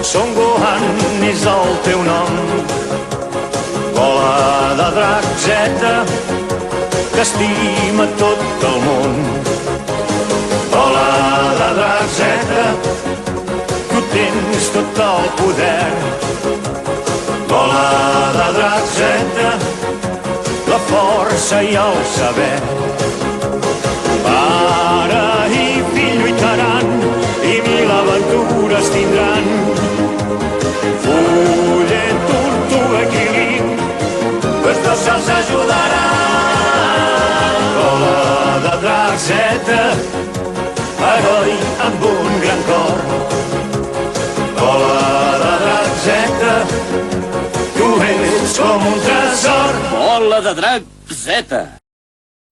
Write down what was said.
Son Gohan és el teu nom. Bola de drac Z, que estima tot el món. Bola de drac Z, tu tens tot el poder. Bola de drac Z, la força i el saber. Pare i fill lluitaran i mil aventures tindran. Fullet, Tortuga i Krilin, els dos se'ls ajudaran. Bola de drac Z, heroi amb un gran cor. Bola de drac Z, tu ets com un tresor. Bola de drac Z.